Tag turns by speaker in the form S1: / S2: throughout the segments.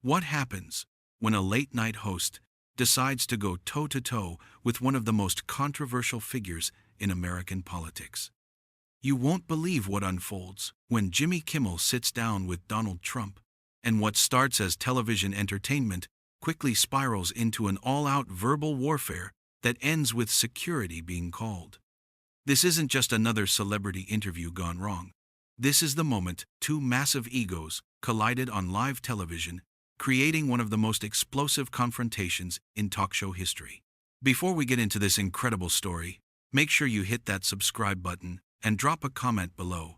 S1: What happens when a late-night host decides to go toe-to-toe with one of the most controversial figures in American politics? You won't believe what unfolds when Jimmy Kimmel sits down with Donald Trump, and what starts as television entertainment quickly spirals into an all-out verbal warfare that ends with security being called. This isn't just another celebrity interview gone wrong. This is the moment two massive egos collided on live television, creating one of the most explosive confrontations in talk show history. Before we get into this incredible story, make sure you hit that subscribe button and drop a comment below,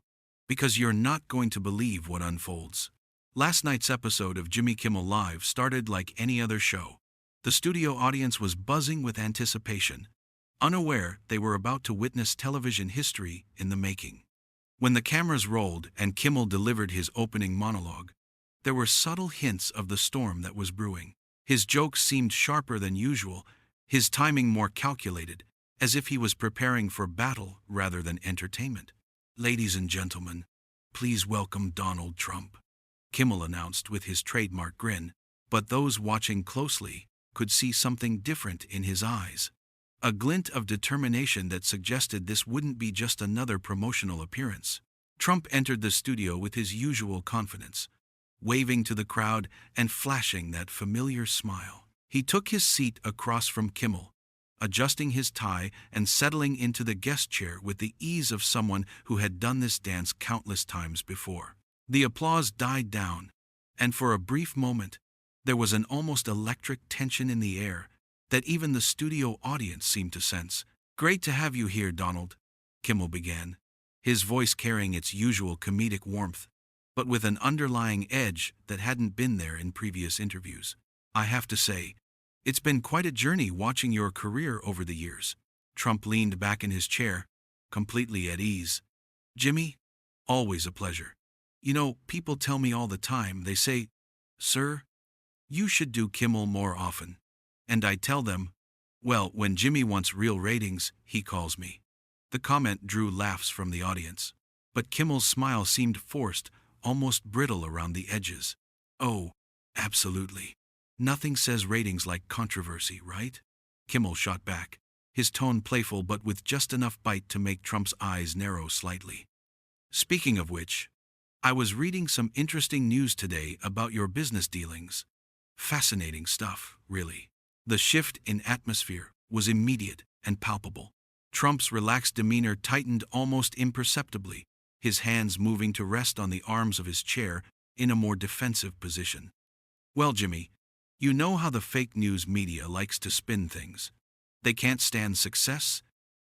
S1: because you're not going to believe what unfolds. Last night's episode of Jimmy Kimmel Live started like any other show. The studio audience was buzzing with anticipation, unaware they were about to witness television history in the making. When the cameras rolled and Kimmel delivered his opening monologue, there were subtle hints of the storm that was brewing. His jokes seemed sharper than usual, his timing more calculated, as if he was preparing for battle rather than entertainment. "Ladies and gentlemen, please welcome Donald Trump," Kimmel announced with his trademark grin, but those watching closely could see something different in his eyes. A glint of determination that suggested this wouldn't be just another promotional appearance. Trump entered the studio with his usual confidence, waving to the crowd and flashing that familiar smile. He took his seat across from Kimmel, adjusting his tie and settling into the guest chair with the ease of someone who had done this dance countless times before. The applause died down, and for a brief moment, there was an almost electric tension in the air that even the studio audience seemed to sense. "Great to have you here, Donald," Kimmel began, his voice carrying its usual comedic warmth, but with an underlying edge that hadn't been there in previous interviews. "I have to say, it's been quite a journey watching your career over the years." Trump leaned back in his chair, completely at ease. "Jimmy, always a pleasure. You know, people tell me all the time, they say, 'Sir, you should do Kimmel more often.' And I tell them, well, when Jimmy wants real ratings, he calls me." The comment drew laughs from the audience, but Kimmel's smile seemed forced, almost brittle around the edges. "Oh, absolutely. Nothing says ratings like controversy, right?" Kimmel shot back, his tone playful but with just enough bite to make Trump's eyes narrow slightly. "Speaking of which, I was reading some interesting news today about your business dealings. Fascinating stuff, really." The shift in atmosphere was immediate and palpable. Trump's relaxed demeanor tightened almost imperceptibly, his hands moving to rest on the arms of his chair in a more defensive position. "Well, Jimmy, you know how the fake news media likes to spin things. They can't stand success.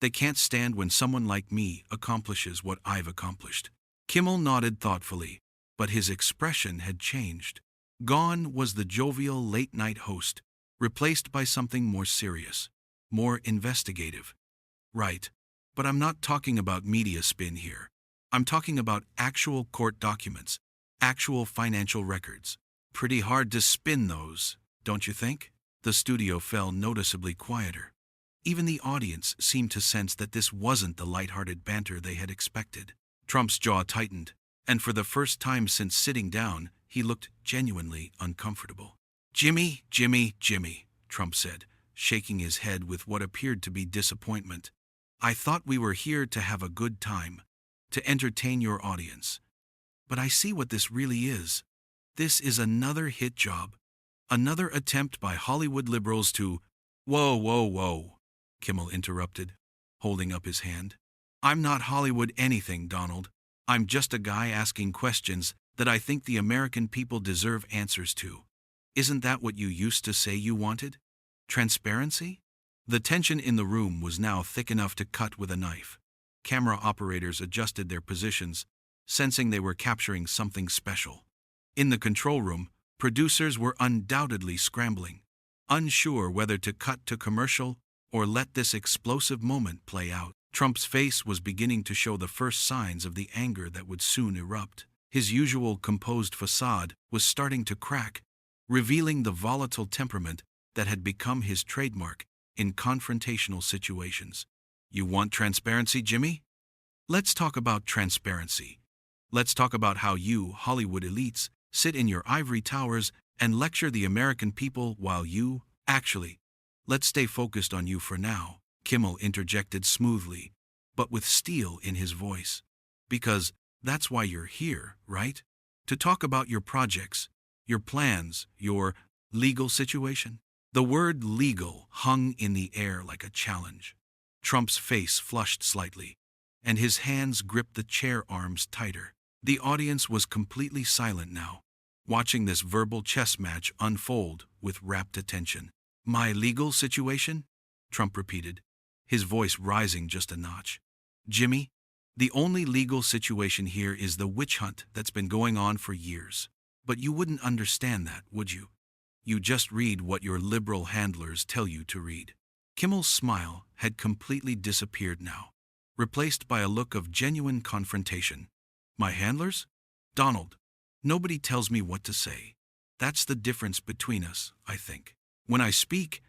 S1: They can't stand when someone like me accomplishes what I've accomplished." Kimmel nodded thoughtfully, but his expression had changed. Gone was the jovial late-night host, replaced by something more serious, more investigative. "Right, but I'm not talking about media spin here. I'm talking about actual court documents, actual financial records. Pretty hard to spin those, don't you think?" The studio fell noticeably quieter. Even the audience seemed to sense that this wasn't the lighthearted banter they had expected. Trump's jaw tightened, and for the first time since sitting down, he looked genuinely uncomfortable. "Jimmy, Jimmy, Jimmy," Trump said, shaking his head with what appeared to be disappointment. "I thought we were here to have a good time, to entertain your audience. But I see what this really is. This is another hit job, another attempt by Hollywood liberals to—" "Whoa, whoa, whoa," Kimmel interrupted, holding up his hand. "I'm not Hollywood anything, Donald. I'm just a guy asking questions that I think the American people deserve answers to. Isn't that what you used to say you wanted? Transparency?" The tension in the room was now thick enough to cut with a knife. Camera operators adjusted their positions, sensing they were capturing something special. In the control room, producers were undoubtedly scrambling, unsure whether to cut to commercial or let this explosive moment play out. Trump's face was beginning to show the first signs of the anger that would soon erupt. His usual composed facade was starting to crack, revealing the volatile temperament that had become his trademark in confrontational situations. "You want transparency, Jimmy? Let's talk about transparency. Let's talk about how you, Hollywood elites, sit in your ivory towers and lecture the American people while you, actually, let's stay focused on you for now, Kimmel interjected smoothly, but with steel in his voice. Because that's why you're here, right? To talk about your projects, your plans, your legal situation. The word legal hung in the air like a challenge. Trump's face flushed slightly, and his hands gripped the chair arms tighter. The audience was completely silent now, watching this verbal chess match unfold with rapt attention. My legal situation? Trump repeated, his voice rising just a notch. Jimmy, the only legal situation here is the witch hunt that's been going on for years. But you wouldn't understand that, would you? You just read what your liberal handlers tell you to read. Kimmel's smile had completely disappeared now, replaced by a look of genuine confrontation. My handlers? Donald, nobody tells me what to say. That's the difference between us, I think. When I speak,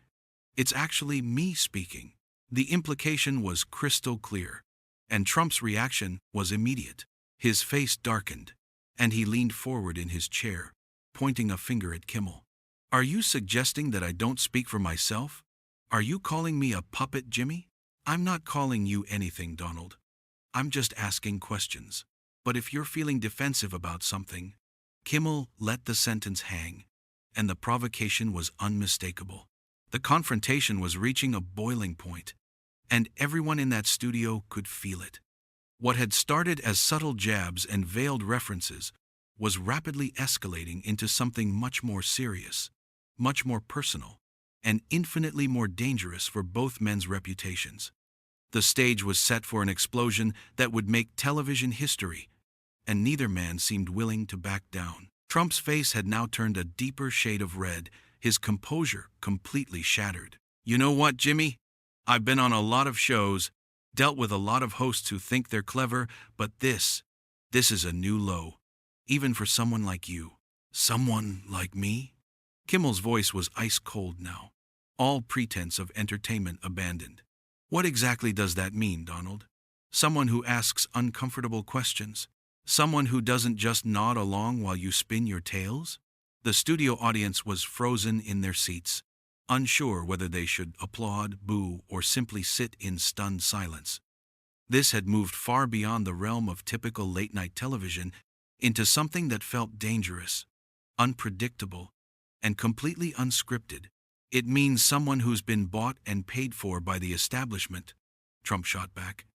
S1: it's actually me speaking. The implication was crystal clear, and Trump's reaction was immediate. His face darkened, and he leaned forward in his chair, pointing a finger at Kimmel. Are you suggesting that I don't speak for myself? Are you calling me a puppet, Jimmy? I'm not calling you anything, Donald. I'm just asking questions. But if you're feeling defensive about something, Kimmel let the sentence hang, and the provocation was unmistakable. The confrontation was reaching a boiling point, and everyone in that studio could feel it. What had started as subtle jabs and veiled references was rapidly escalating into something much more serious, much more personal, and infinitely more dangerous for both men's reputations. The stage was set for an explosion that would make television history, and neither man seemed willing to back down. Trump's face had now turned a deeper shade of red, his composure completely shattered. You know what, Jimmy? I've been on a lot of shows, dealt with a lot of hosts who think they're clever, but this is a new low. Even for someone like you. Someone like me? Kimmel's voice was ice cold now, all pretense of entertainment abandoned. What exactly does that mean, Donald? Someone who asks uncomfortable questions? Someone who doesn't just nod along while you spin your tales? The studio audience was frozen in their seats, unsure whether they should applaud, boo, or simply sit in stunned silence. This had moved far beyond the realm of typical late-night television into something that felt dangerous, unpredictable, and completely unscripted. It means someone who's been bought and paid for by the establishment, Trump shot back,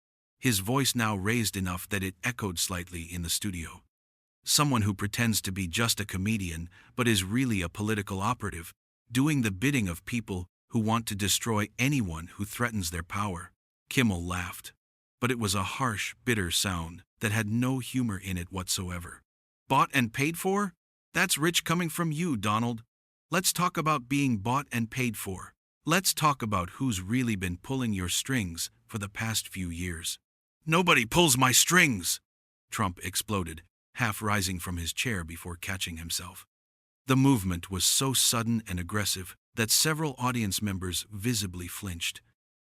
S1: his voice now raised enough that it echoed slightly in the studio. Someone who pretends to be just a comedian but is really a political operative, doing the bidding of people who want to destroy anyone who threatens their power. Kimmel laughed, but it was a harsh, bitter sound that had no humor in it whatsoever. Bought and paid for? That's rich coming from you, Donald. Let's talk about being bought and paid for. Let's talk about who's really been pulling your strings for the past few years. Nobody pulls my strings, Trump exploded, half rising from his chair before catching himself. The movement was so sudden and aggressive that several audience members visibly flinched.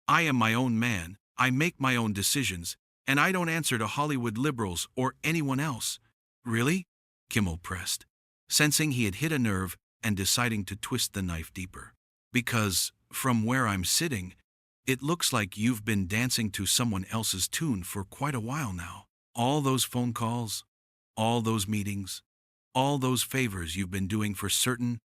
S1: I am my own man, I make my own decisions, and I don't answer to Hollywood liberals or anyone else. Really? Kimmel pressed, sensing he had hit a nerve and deciding to twist the knife deeper. Because, from where I'm sitting, it looks like you've been dancing to someone else's tune for quite a while now. All those phone calls, all those meetings, all those favors you've been doing for certain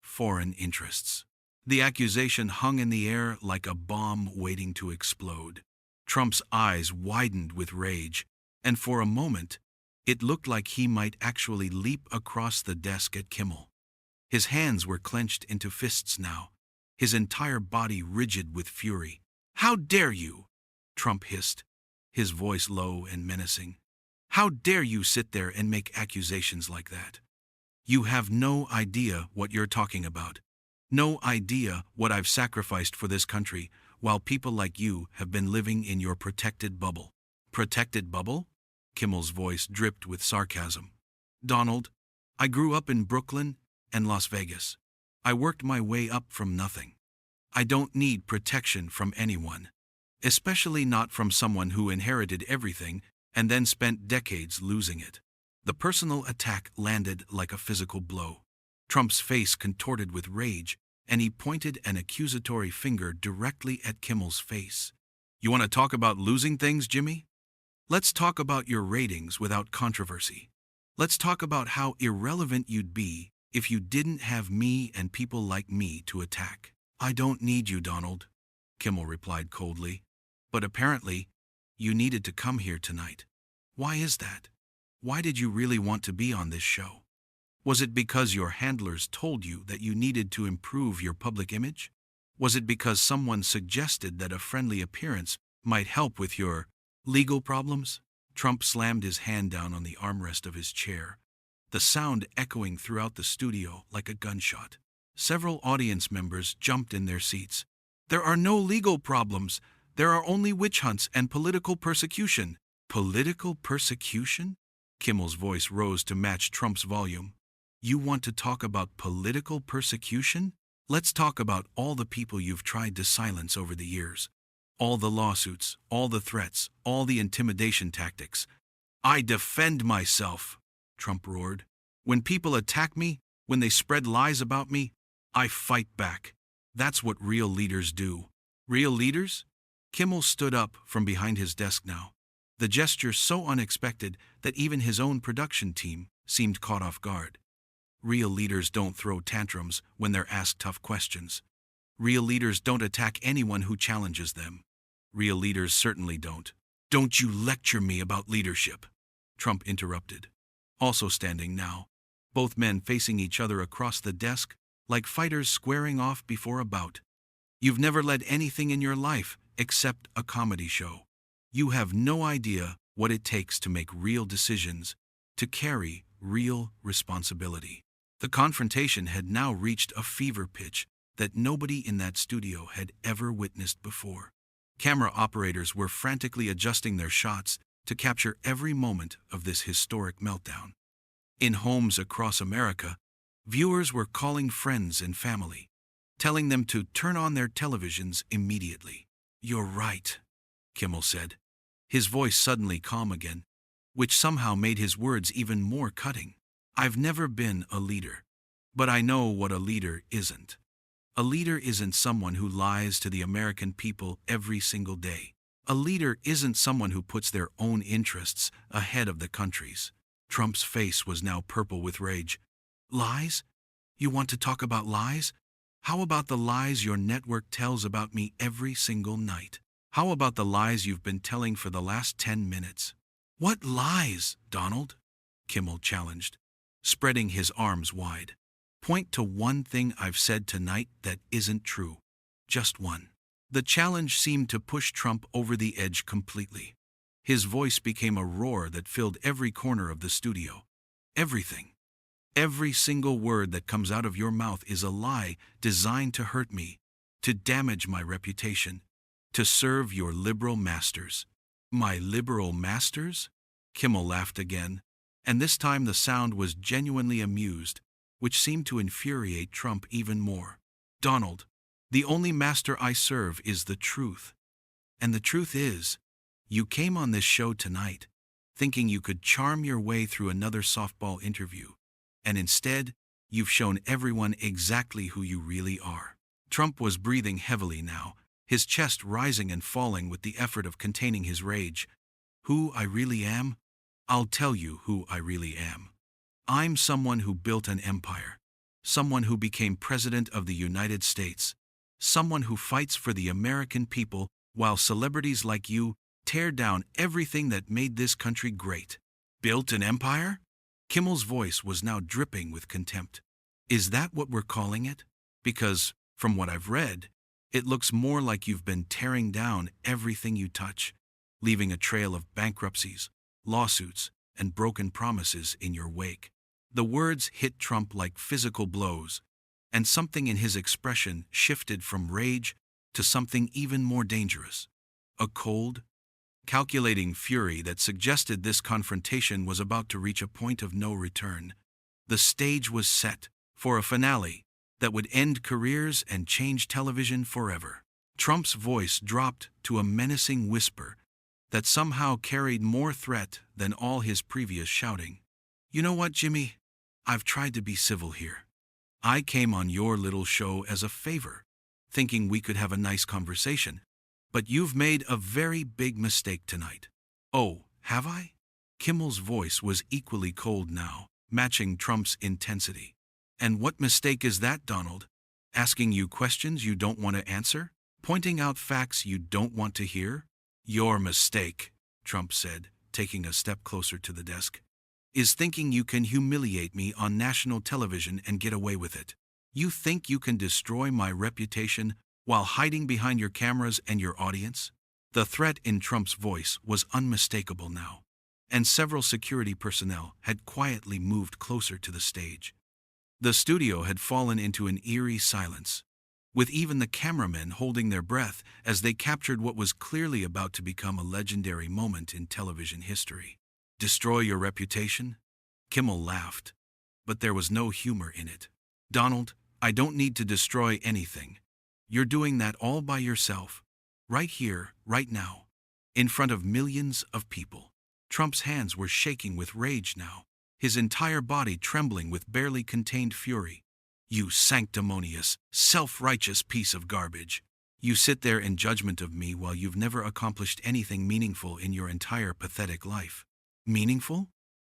S1: foreign interests. The accusation hung in the air like a bomb waiting to explode. Trump's eyes widened with rage, and for a moment, it looked like he might actually leap across the desk at Kimmel. His hands were clenched into fists now, his entire body rigid with fury. How dare you? Trump hissed, his voice low and menacing. How dare you sit there and make accusations like that? You have no idea what you're talking about. No idea what I've sacrificed for this country, while people like you have been living in your protected bubble. Protected bubble? Kimmel's voice dripped with sarcasm. Donald, I grew up in Brooklyn and Las Vegas. I worked my way up from nothing. I don't need protection from anyone, especially not from someone who inherited everything and then spent decades losing it. The personal attack landed like a physical blow. Trump's face contorted with rage, and he pointed an accusatory finger directly at Kimmel's face. You want to talk about losing things, Jimmy? Let's talk about your ratings without controversy. Let's talk about how irrelevant you'd be if you didn't have me and people like me to attack. I don't need you, Donald, Kimmel replied coldly. But apparently, you needed to come here tonight. Why is that? Why did you really want to be on this show? Was it because your handlers told you that you needed to improve your public image? Was it because someone suggested that a friendly appearance might help with your legal problems? Trump slammed his hand down on the armrest of his chair, the sound echoing throughout the studio like a gunshot. Several audience members jumped in their seats. There are no legal problems. There are only witch hunts and political persecution. Political persecution? Kimmel's voice rose to match Trump's volume. You want to talk about political persecution? Let's talk about all the people you've tried to silence over the years. All the lawsuits, all the threats, all the intimidation tactics. I defend myself, Trump roared. When people attack me, when they spread lies about me, I fight back. That's what real leaders do. Real leaders? Kimmel stood up from behind his desk now, the gesture so unexpected that even his own production team seemed caught off guard. Real leaders don't throw tantrums when they're asked tough questions. Real leaders don't attack anyone who challenges them. Real leaders certainly don't. Don't you lecture me about leadership, Trump interrupted. Also standing now, both men facing each other across the desk, like fighters squaring off before a bout. You've never led anything in your life except a comedy show. You have no idea what it takes to make real decisions, to carry real responsibility. The confrontation had now reached a fever pitch that nobody in that studio had ever witnessed before. Camera operators were frantically adjusting their shots to capture every moment of this historic meltdown. In homes across America, viewers were calling friends and family, telling them to turn on their televisions immediately. You're right, Kimmel said, his voice suddenly calm again, which somehow made his words even more cutting. I've never been a leader, but I know what a leader isn't. A leader isn't someone who lies to the American people every single day. A leader isn't someone who puts their own interests ahead of the country's. Trump's face was now purple with rage. Lies? You want to talk about lies? How about the lies your network tells about me every single night? How about the lies you've been telling for the last 10 minutes? What lies, Donald? Kimmel challenged, spreading his arms wide. Point to one thing I've said tonight that isn't true. Just one. The challenge seemed to push Trump over the edge completely. His voice became a roar that filled every corner of the studio. Everything. Every single word that comes out of your mouth is a lie designed to hurt me, to damage my reputation, to serve your liberal masters. My liberal masters? Kimmel laughed again, and this time the sound was genuinely amused, which seemed to infuriate Trump even more. Donald, the only master I serve is the truth. And the truth is, you came on this show tonight, thinking you could charm your way through another softball interview, and instead, you've shown everyone exactly who you really are. Trump was breathing heavily now, his chest rising and falling with the effort of containing his rage. Who I really am? I'll tell you who I really am. I'm someone who built an empire, someone who became president of the United States, someone who fights for the American people while celebrities like you tear down everything that made this country great. Built an empire? Kimmel's voice was now dripping with contempt. Is that what we're calling it? Because, from what I've read, it looks more like you've been tearing down everything you touch, leaving a trail of bankruptcies, lawsuits, and broken promises in your wake. The words hit Trump like physical blows, and something in his expression shifted from rage to something even more dangerous. A cold, calculating fury that suggested this confrontation was about to reach a point of no return. The stage was set for a finale that would end careers and change television forever. Trump's voice dropped to a menacing whisper that somehow carried more threat than all his previous shouting. You know what, Jimmy? I've tried to be civil here. I came on your little show as a favor, thinking we could have a nice conversation. But you've made a very big mistake tonight. Oh, have I? Kimmel's voice was equally cold now, matching Trump's intensity. And what mistake is that, Donald? Asking you questions you don't want to answer? Pointing out facts you don't want to hear? Your mistake, Trump said, taking a step closer to the desk, is thinking you can humiliate me on national television and get away with it. You think you can destroy my reputation while hiding behind your cameras and your audience? The threat in Trump's voice was unmistakable now, and several security personnel had quietly moved closer to the stage. The studio had fallen into an eerie silence, with even the cameramen holding their breath as they captured what was clearly about to become a legendary moment in television history. Destroy your reputation? Kimmel laughed, but there was no humor in it. Donald, I don't need to destroy anything. You're doing that all by yourself, right here, right now, in front of millions of people. Trump's hands were shaking with rage now, his entire body trembling with barely contained fury. You sanctimonious, self-righteous piece of garbage. You sit there in judgment of me while you've never accomplished anything meaningful in your entire pathetic life. Meaningful?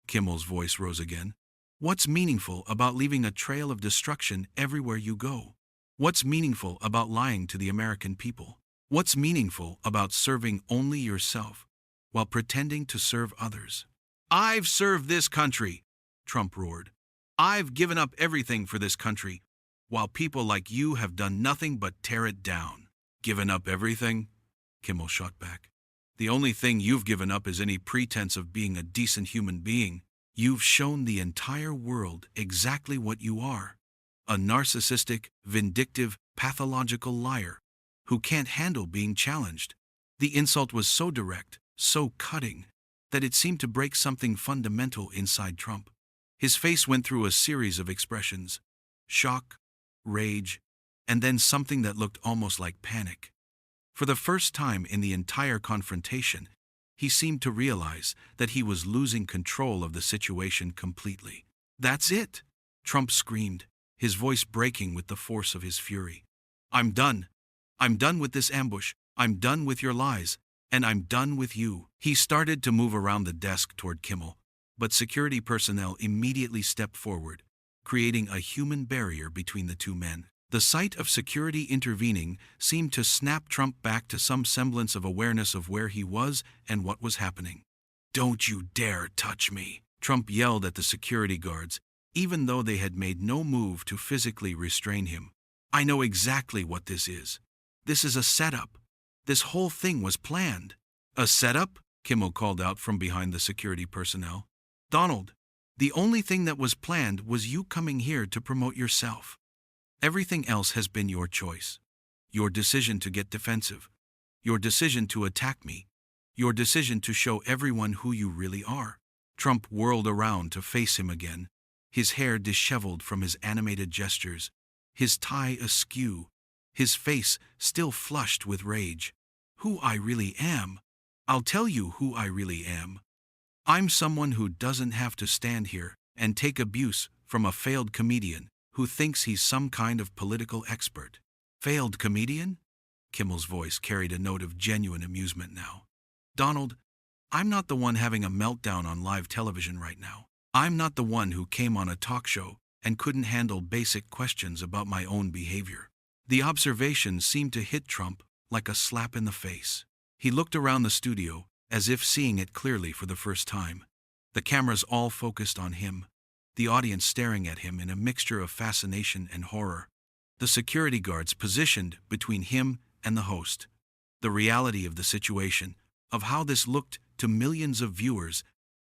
S1: Kimmel's voice rose again. What's meaningful about leaving a trail of destruction everywhere you go? What's meaningful about lying to the American people? What's meaningful about serving only yourself while pretending to serve others? I've served this country, Trump roared. I've given up everything for this country, while people like you have done nothing but tear it down. Given up everything? Kimmel shot back. The only thing you've given up is any pretense of being a decent human being. You've shown the entire world exactly what you are. A narcissistic, vindictive, pathological liar who can't handle being challenged. The insult was so direct, so cutting, that it seemed to break something fundamental inside Trump. His face went through a series of expressions: shock, rage, and then something that looked almost like panic. For the first time in the entire confrontation, he seemed to realize that he was losing control of the situation completely. That's it, Trump screamed, his voice breaking with the force of his fury. I'm done. I'm done with this ambush. I'm done with your lies. And I'm done with you. He started to move around the desk toward Kimmel, but security personnel immediately stepped forward, creating a human barrier between the two men. The sight of security intervening seemed to snap Trump back to some semblance of awareness of where he was and what was happening. Don't you dare touch me, Trump yelled at the security guards, even though they had made no move to physically restrain him. I know exactly what this is. This is a setup. This whole thing was planned. A setup? Kimmel called out from behind the security personnel. Donald, the only thing that was planned was you coming here to promote yourself. Everything else has been your choice. Your decision to get defensive. Your decision to attack me. Your decision to show everyone who you really are. Trump whirled around to face him again, his hair disheveled from his animated gestures, his tie askew, his face still flushed with rage. Who I really am? I'll tell you who I really am. I'm someone who doesn't have to stand here and take abuse from a failed comedian who thinks he's some kind of political expert. Failed comedian? Kimmel's voice carried a note of genuine amusement now. Donald, I'm not the one having a meltdown on live television right now. I'm not the one who came on a talk show and couldn't handle basic questions about my own behavior. The observation seemed to hit Trump like a slap in the face. He looked around the studio, as if seeing it clearly for the first time. The cameras all focused on him, the audience staring at him in a mixture of fascination and horror. The security guards positioned between him and the host. The reality of the situation, of how this looked to millions of viewers,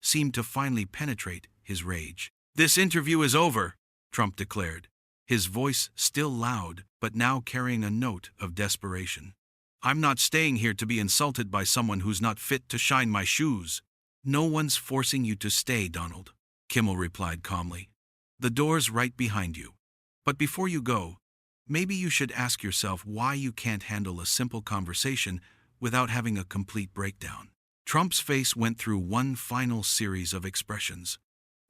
S1: seemed to finally penetrate his rage. This interview is over, Trump declared, his voice still loud but now carrying a note of desperation. I'm not staying here to be insulted by someone who's not fit to shine my shoes. No one's forcing you to stay, Donald, Kimmel replied calmly. The door's right behind you. But before you go, maybe you should ask yourself why you can't handle a simple conversation without having a complete breakdown. Trump's face went through one final series of expressions: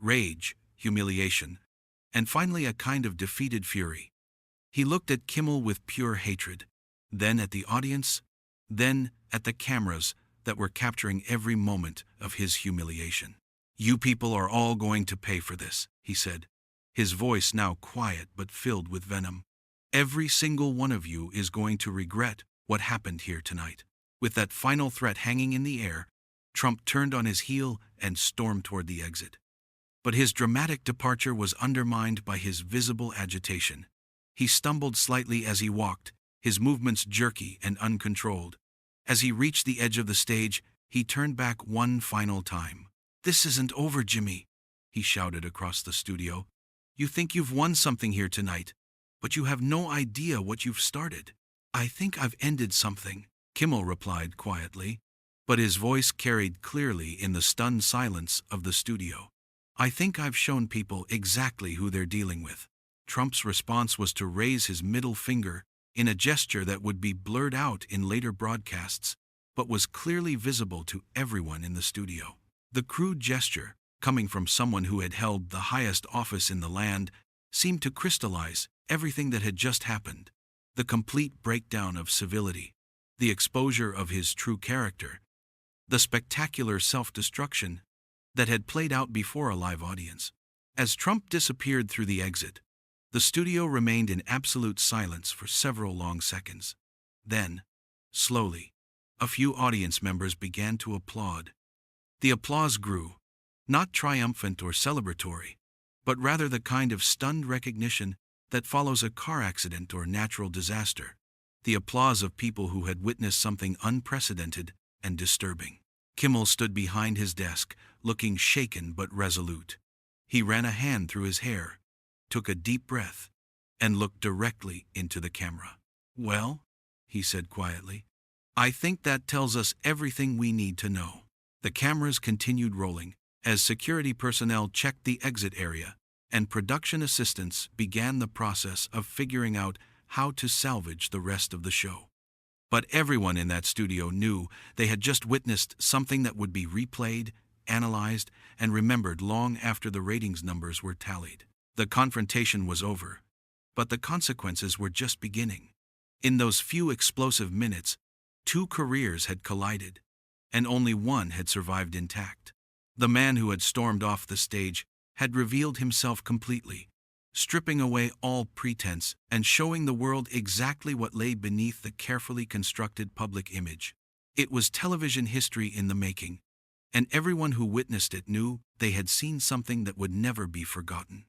S1: rage, humiliation, and finally a kind of defeated fury. He looked at Kimmel with pure hatred, then at the audience, then at the cameras that were capturing every moment of his humiliation. "You people are all going to pay for this," he said, his voice now quiet but filled with venom. "Every single one of you is going to regret what happened here tonight." With that final threat hanging in the air, Trump turned on his heel and stormed toward the exit. But his dramatic departure was undermined by his visible agitation. He stumbled slightly as he walked, his movements jerky and uncontrolled. As he reached the edge of the stage, he turned back one final time. "This isn't over, Jimmy," he shouted across the studio. "You think you've won something here tonight, but you have no idea what you've started." "I think I've ended something," Kimmel replied quietly, but his voice carried clearly in the stunned silence of the studio. "I think I've shown people exactly who they're dealing with." Trump's response was to raise his middle finger in a gesture that would be blurred out in later broadcasts, but was clearly visible to everyone in the studio. The crude gesture, coming from someone who had held the highest office in the land, seemed to crystallize everything that had just happened: the complete breakdown of civility, the exposure of his true character, the spectacular self-destruction that had played out before a live audience. As Trump disappeared through the exit, the studio remained in absolute silence for several long seconds. Then, slowly, a few audience members began to applaud. The applause grew, not triumphant or celebratory, but rather the kind of stunned recognition that follows a car accident or natural disaster, the applause of people who had witnessed something unprecedented and disturbing. Kimmel stood behind his desk, looking shaken but resolute. He ran a hand through his hair, took a deep breath, and looked directly into the camera. "Well," he said quietly, "I think that tells us everything we need to know." The cameras continued rolling as security personnel checked the exit area, and production assistants began the process of figuring out how to salvage the rest of the show. But everyone in that studio knew they had just witnessed something that would be replayed, analyzed, and remembered long after the ratings numbers were tallied. The confrontation was over, but the consequences were just beginning. In those few explosive minutes, 2 careers had collided, and only one had survived intact. The man who had stormed off the stage had revealed himself completely, stripping away all pretense and showing the world exactly what lay beneath the carefully constructed public image. It was television history in the making, and everyone who witnessed it knew they had seen something that would never be forgotten.